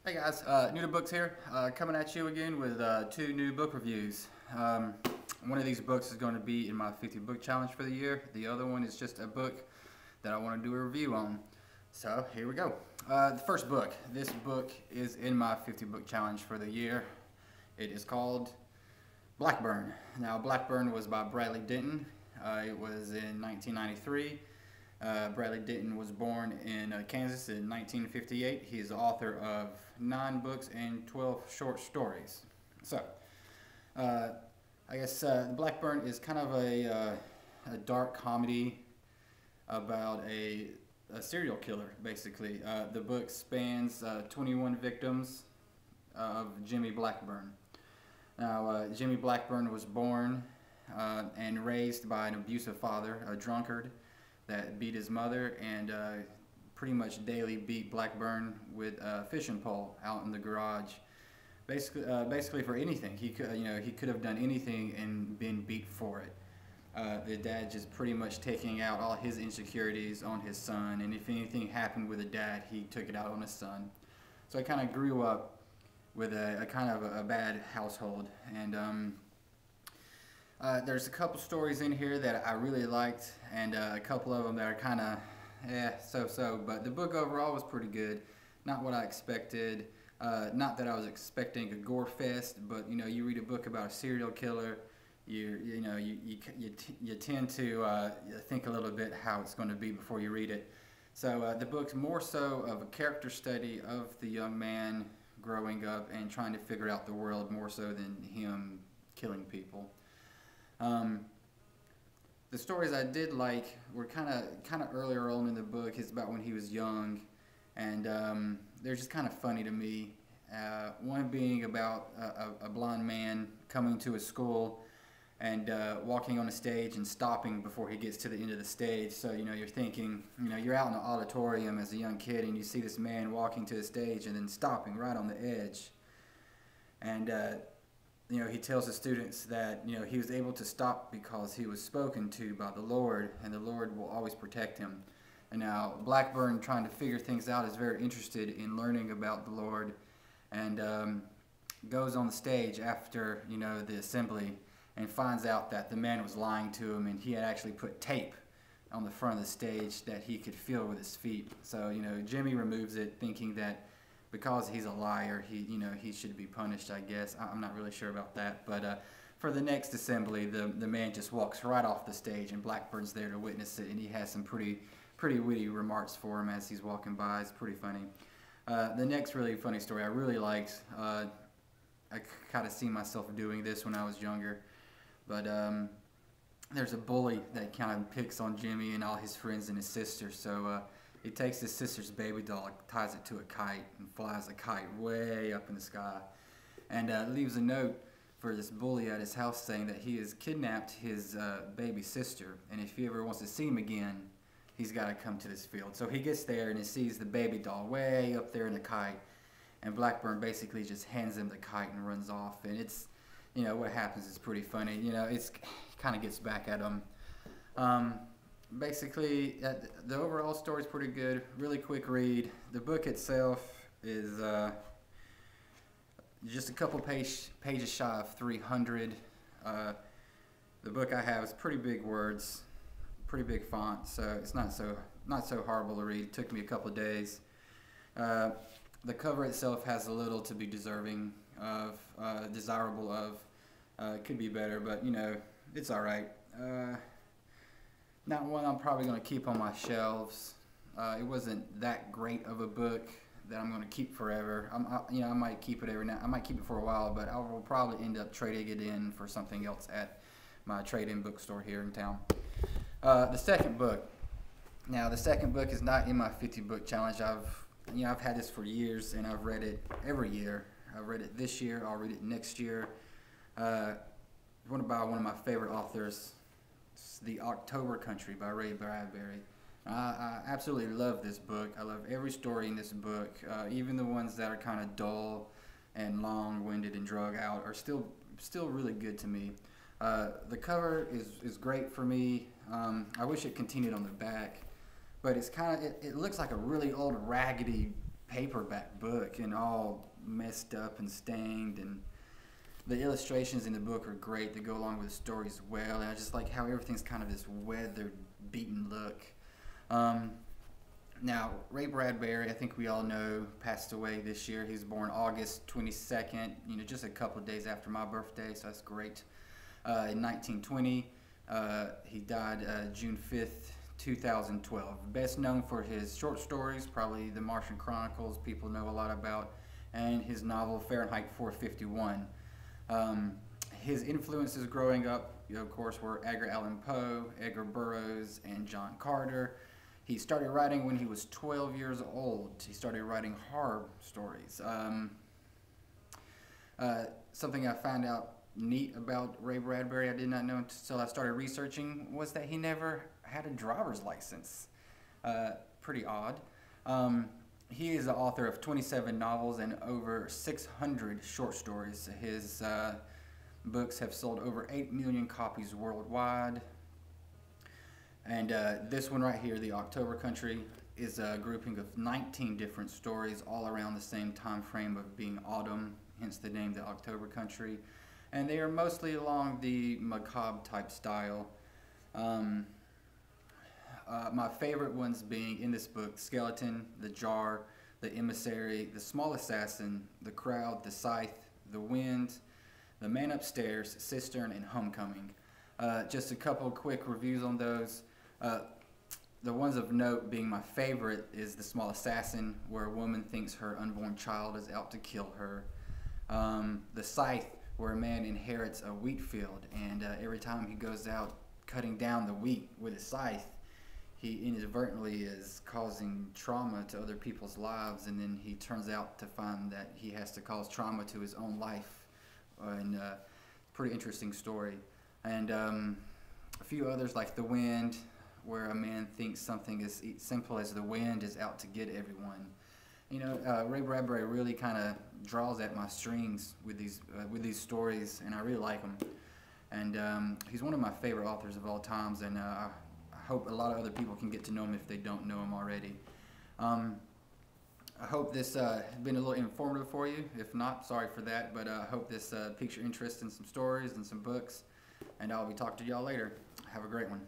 Hey guys, New to Books here, coming at you again with two new book reviews. One of these books is going to be in my 50 book challenge for the year. The other one is just a book that I want to do a review on. So here we go. The first book. This book is in my 50 book challenge for the year. It is called Blackburn. Now Blackburn was by Bradley Denton. It was in 1993. Bradley Denton was born in Kansas in 1958. He is the author of 9 books and 12 short stories. So, I guess Blackburn is kind of a dark comedy about a serial killer, basically. The book spans 21 victims of Jimmy Blackburn. Now, Jimmy Blackburn was born and raised by an abusive father, a drunkard, that beat his mother and pretty much daily beat Blackburn with a fishing pole out in the garage. Basically for anything. He could have done anything and been beat for it. The dad just pretty much taking out all his insecurities on his son, and if anything happened with the dad, he took it out on his son. So I kind of grew up with a kind of a bad household, and there's a couple stories in here that I really liked, and a couple of them that are kind of, so-so. But the book overall was pretty good. Not what I expected. Not that I was expecting a gore fest, but you read a book about a serial killer, you tend to think a little bit how it's going to be before you read it. So the book's more so of a character study of the young man growing up and trying to figure out the world more so than him killing people. The stories I did like were kind of earlier on in the book. It's about when he was young, and they're just kind of funny to me. One being about a blind man coming to a school and walking on a stage and stopping before he gets to the end of the stage. So you're thinking, you're out in the auditorium as a young kid and you see this man walking to the stage and then stopping right on the edge. And he tells the students that he was able to stop because he was spoken to by the Lord, and the Lord will always protect him. And now Blackburn, trying to figure things out, is very interested in learning about the Lord, and goes on the stage after the assembly and finds out that the man was lying to him, and he had actually put tape on the front of the stage that he could feel with his feet. So Jimmy removes it, thinking that because he's a liar, he should be punished, I guess. I'm not really sure about that. But for the next assembly, the man just walks right off the stage, and Blackburn's there to witness it, and he has some pretty witty remarks for him as he's walking by. It's pretty funny. The next really funny story I really liked, I kind of see myself doing this when I was younger, but there's a bully that kind of picks on Jimmy and all his friends and his sister. So he takes his sister's baby doll, ties it to a kite, and flies the kite way up in the sky, and leaves a note for this bully at his house saying that he has kidnapped his baby sister, and if he ever wants to see him again, he's got to come to this field. So he gets there and he sees the baby doll way up there in the kite, and Blackburn basically just hands him the kite and runs off. And it's, what happens is pretty funny. It's kind of gets back at him. Basically, the overall story is pretty good. Really quick read. The book itself is just a couple pages shy of 300. The book I have is pretty big words, pretty big font, so it's not so horrible to read. It took me a couple of days. The cover itself has a little to be deserving of, desirable of. It could be better, but it's all right. Not one I'm probably going to keep on my shelves. It wasn't that great of a book that I'm going to keep forever. I might keep it every now. I might keep it for a while, but I will probably end up trading it in for something else at my trade-in bookstore here in town. The second book. Now, the second book is not in my 50 book challenge. I've had this for years, and I've read it every year. I've read it this year. I'll read it next year. By one of my favorite authors. It's The October Country by Bradbury. I absolutely love this book. I love every story in this book. Even the ones that are kind of dull and long-winded and drug out are still really good to me. The cover is great for me. I wish it continued on the back, but it's kind of it looks like a really old raggedy paperback book and all messed up and stained, and the illustrations in the book are great. They go along with the story as well, and I just like how everything's kind of this weathered, beaten look. Now, Ray Bradbury, I think we all know, passed away this year. He was born August 22nd, just a couple of days after my birthday, so that's great. In 1920, he died June 5th, 2012. Best known for his short stories, probably The Martian Chronicles, people know a lot about, and his novel Fahrenheit 451. His influences growing up, of course, were Edgar Allan Poe, Edgar Burroughs, and John Carter. He started writing when he was 12 years old. He started writing horror stories. Something I found out neat about Ray Bradbury, I did not know until I started researching, was that he never had a driver's license. Pretty odd. He is the author of 27 novels and over 600 short stories. His books have sold over 8 million copies worldwide. And this one right here, The October Country, is a grouping of 19 different stories all around the same time frame of being autumn, hence the name The October Country. And they are mostly along the macabre type style. My favorite ones being in this book: Skeleton, The Jar, The Emissary, The Small Assassin, The Crowd, The Scythe, The Wind, The Man Upstairs, Cistern, and Homecoming. Just a couple quick reviews on those. The ones of note being my favorite is The Small Assassin, where a woman thinks her unborn child is out to kill her. The Scythe, where a man inherits a wheat field, and every time he goes out cutting down the wheat with a scythe, he inadvertently is causing trauma to other people's lives, and then he turns out to find that he has to cause trauma to his own life. And pretty interesting story. And a few others like The Wind, where a man thinks something as simple as the wind is out to get everyone. Ray Bradbury really kind of draws at my strings with these stories, and I really like them. And he's one of my favorite authors of all times, and I hope a lot of other people can get to know him if they don't know him already. I hope this has been a little informative for you. If not, sorry for that, but I hope this piques your interest in some stories and some books, and I'll be talking to y'all later. Have a great one.